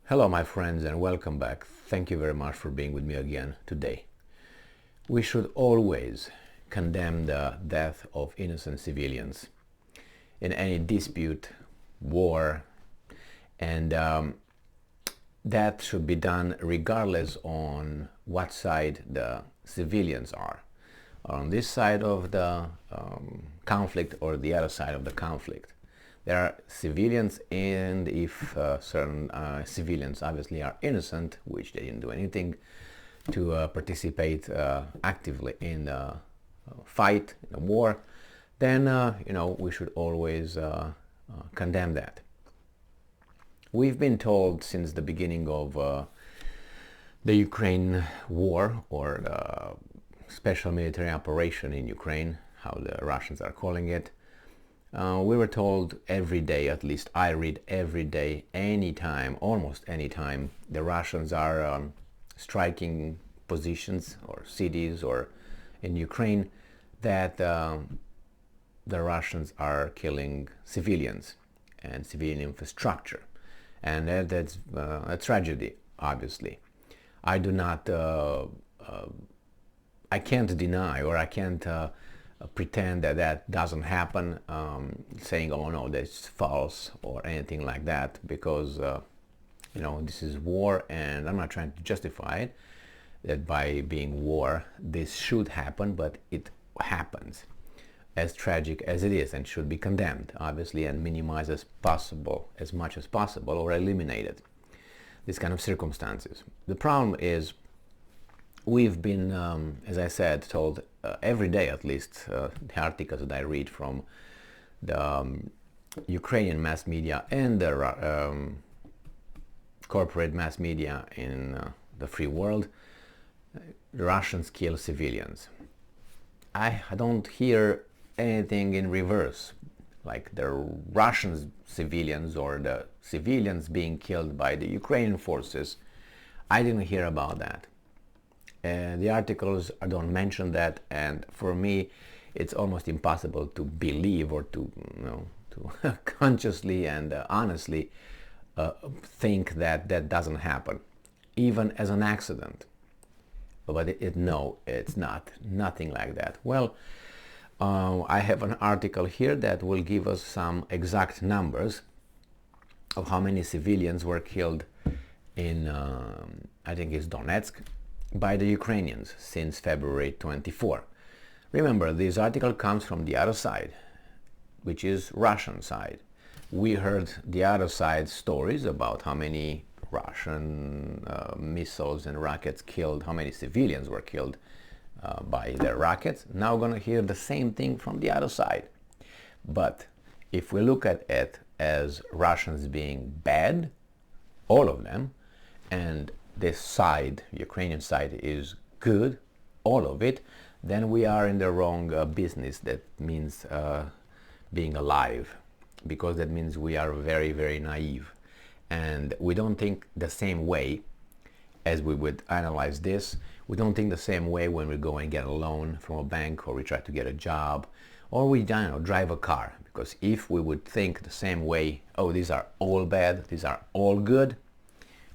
Hello my friends and welcome back. Thank you very much for being with me again today. We should always condemn the death of innocent civilians in any dispute, war, and that should be done regardless on what side the civilians are on this side of the conflict or the other side of the conflict. There are civilians, and if certain civilians obviously are innocent, which they didn't do anything to participate actively in the fight, in the war, then we should always condemn that. We've been told since the beginning of the Ukraine war, or the special military operation in Ukraine, how the Russians are calling it. We were told every day, at least I read every day, anytime, almost anytime, the Russians are striking positions or cities or in Ukraine, that the Russians are killing civilians and civilian infrastructure. And that's a tragedy, obviously. I do not, I can't deny, or I can't pretend that that doesn't happen, saying, oh no, that's false or anything like that, because this is war, and I'm not trying to justify it, that by being war this should happen, but it happens, as tragic as it is, and should be condemned, obviously, and minimized as possible, as much as possible, or eliminated, these kind of circumstances. The problem is, we've been, as I said, told every day, at least, the articles that I read from the Ukrainian mass media and the corporate mass media in the free world, the Russians kill civilians. I don't hear anything in reverse, like the Russian civilians or the civilians being killed by the Ukrainian forces. I didn't hear about that. The articles don't mention that, and for me it's almost impossible to believe, or to to consciously and honestly think that that doesn't happen, even as an accident. But no, it's not, nothing like that. Well, I have an article here that will give us some exact numbers of how many civilians were killed in I think it's Donetsk by the Ukrainians since February 24. Remember, this article comes from the other side, which is Russian side. We heard the other side stories about how many Russian missiles and rockets killed, how many civilians were killed by their rockets. Now we're going to hear the same thing from the other side. But if we look at it as Russians being bad, all of them, and this side, Ukrainian side, is good, all of it, then we are in the wrong business. That means being alive, because that means we are very, very naive, and we don't think the same way as we would analyze this. We don't think the same way when we go and get a loan from a bank, or we try to get a job, or we drive a car. Because if we would think the same way, oh, these are all bad, these are all good,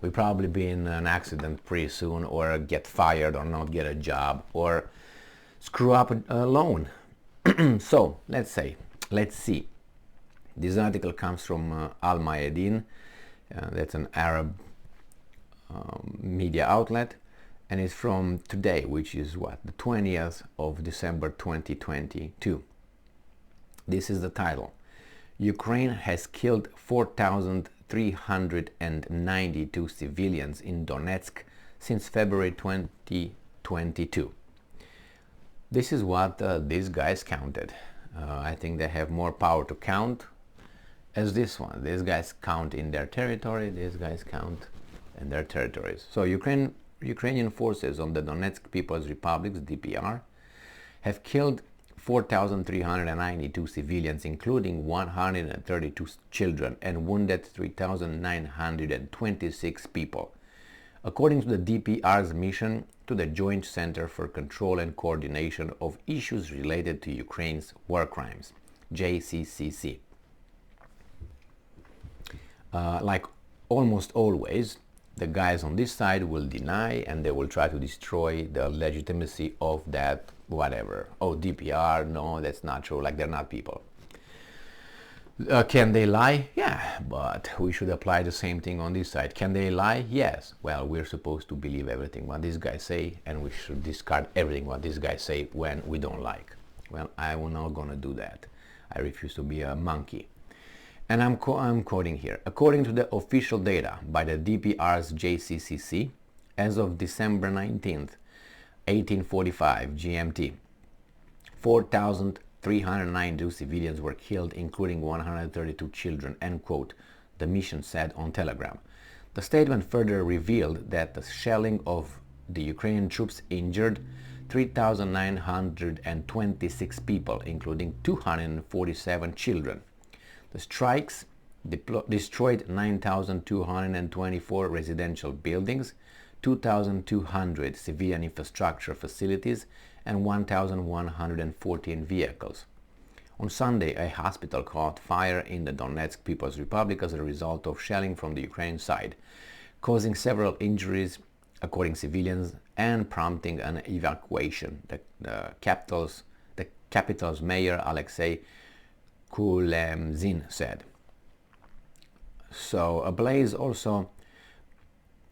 we'd probably be in an accident pretty soon, or get fired, or not get a job, or screw up a loan. So let's see. This article comes from Al Mayadin. That's an Arab media outlet, and it's from today, which is what, the 20th of December 2022. This is the title: Ukraine has killed 4,392 civilians in Donetsk since February 2022. This is what these guys counted. I think they have more power to count as this one. These guys count in their territory, these guys count in their territories. So Ukrainian forces on the Donetsk People's Republic, DPR, have killed 4,392 civilians, including 132 children, and wounded 3,926 people, according to the DPR's mission to the Joint Center for Control and Coordination of Issues Related to Ukraine's War Crimes, JCCC. Like almost always the guys on this side will deny, and they will try to destroy the legitimacy of that whatever. Oh, DPR, no, that's not true, like they're not people. Can they lie? Yeah, but we should apply the same thing on this side. Can they lie? Yes. Well, we're supposed to believe everything what these guys say, and we should discard everything what these guys say when we don't like. Well, I'm not gonna do that. I refuse to be a monkey. And I'm quoting here. According to the official data by the DPR's JCCC, as of December 19th, 1845 GMT, 4,392 civilians were killed, including 132 children, end quote, the mission said on Telegram. The statement further revealed that the shelling of the Ukrainian troops injured 3,926 people, including 247 children. The strikes destroyed 9,224 residential buildings, 2,200 civilian infrastructure facilities, and 1,114 vehicles. On Sunday, a hospital caught fire in the Donetsk People's Republic as a result of shelling from the Ukrainian side, causing several injuries, according to civilians, and prompting an evacuation. The capital's mayor, Alexei Kulemzin, said. So a blaze also,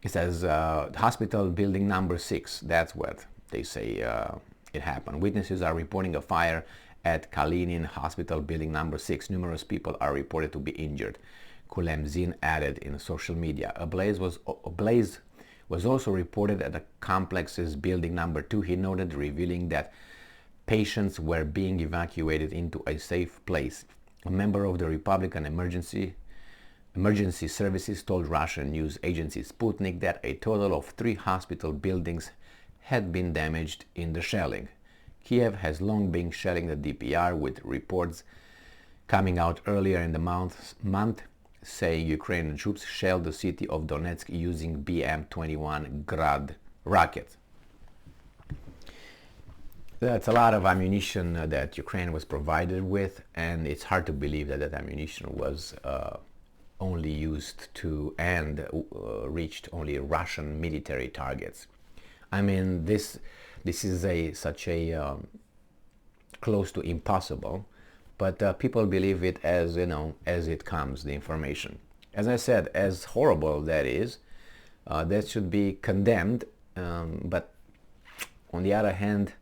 it says hospital building number 6, that's what they say it happened. Witnesses are reporting a fire at Kalinin Hospital building number 6. Numerous people are reported to be injured. Kulemzin added in social media. A blaze was also reported at the complex's building number 2. He noted, revealing that patients were being evacuated into a safe place. A member of the Republican Emergency Services told Russian news agency Sputnik that a total of 3 hospital buildings had been damaged in the shelling. Kiev has long been shelling the DPR, with reports coming out earlier in the month saying Ukrainian troops shelled the city of Donetsk using BM-21 Grad rockets. That's a lot of ammunition that Ukraine was provided with, and it's hard to believe that that ammunition was only used to and reached only Russian military targets. I mean, this is such a close to impossible, but people believe it as, you know, as it comes, the information. As I said, as horrible that is, that should be condemned, but on the other hand,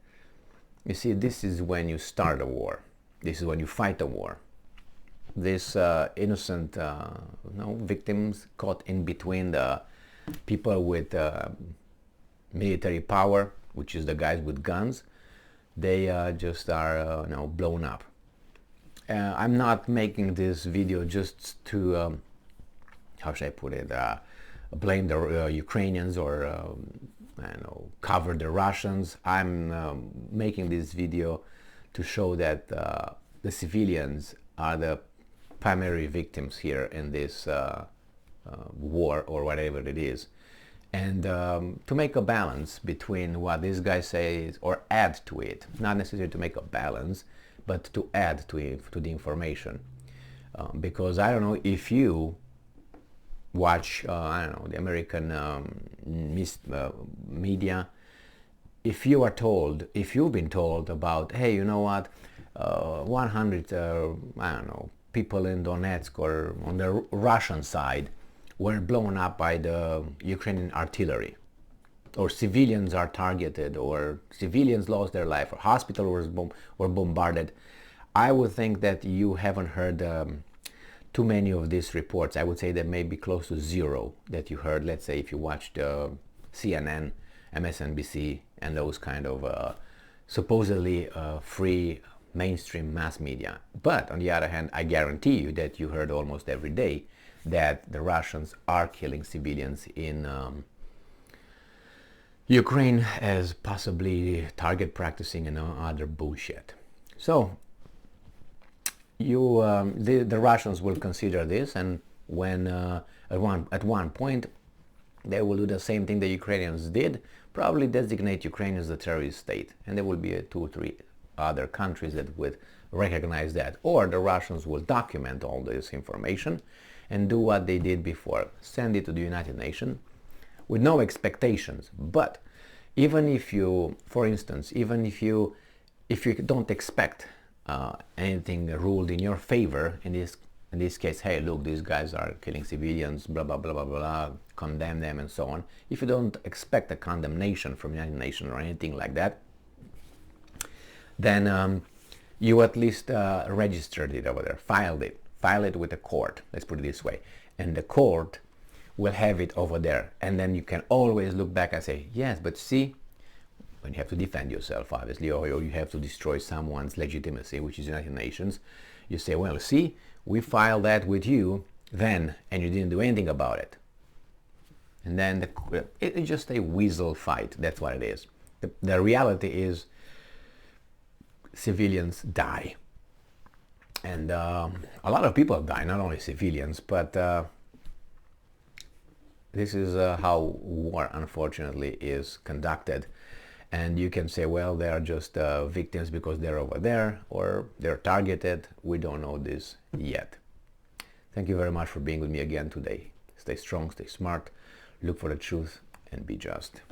you see, this is when you start a war. This is when you fight a war. This innocent victims caught in between the people with military power, which is the guys with guns, they just are blown up. I'm not making this video just to, how should I put it, blame the Ukrainians or cover the Russians. I'm making this video to show that the civilians are the primary victims here in this war or whatever it is, and to make a balance between what this guy says, or add to it, not necessarily to make a balance, but to add to the information, because I don't know if you watch the American media. If you've been told about, hey, you know what, 100 people in Donetsk or on the Russian side were blown up by the Ukrainian artillery, or civilians are targeted, or civilians lost their life, or hospitals were bombarded, I would think that you haven't heard too many of these reports. I would say that maybe close to zero that you heard, let's say, if you watched CNN, MSNBC, and those kind of supposedly free mainstream mass media. But on the other hand, I guarantee you that you heard almost every day that the Russians are killing civilians in Ukraine, as possibly target practicing and other bullshit. So the Russians will consider this, and when at one point they will do the same thing the Ukrainians did, probably designate Ukraine as a terrorist state, and there will be 2 or 3 other countries that would recognize that, or the Russians will document all this information and do what they did before. Send it to the United Nations with no expectations. But even if you, for instance, even if you don't expect anything ruled in your favor, in this case, hey, look, these guys are killing civilians, blah, blah, blah, blah, blah, condemn them and so on. If you don't expect a condemnation from the United Nations or anything like that, then you at least registered it over there, filed it with the court, let's put it this way. And the court will have it over there. And then you can always look back and say, yes, but see, when you have to defend yourself, obviously, or you have to destroy someone's legitimacy, which is the United Nations, you say, well, see, we filed that with you then, and you didn't do anything about it. And then it's just a weasel fight. That's what it is. The reality is civilians die. And a lot of people die, not only civilians, but this is how war, unfortunately, is conducted. And you can say, well, they are just victims because they're over there, or they're targeted. We don't know this yet. Thank you very much for being with me again today. Stay strong, stay smart, look for the truth, and be just.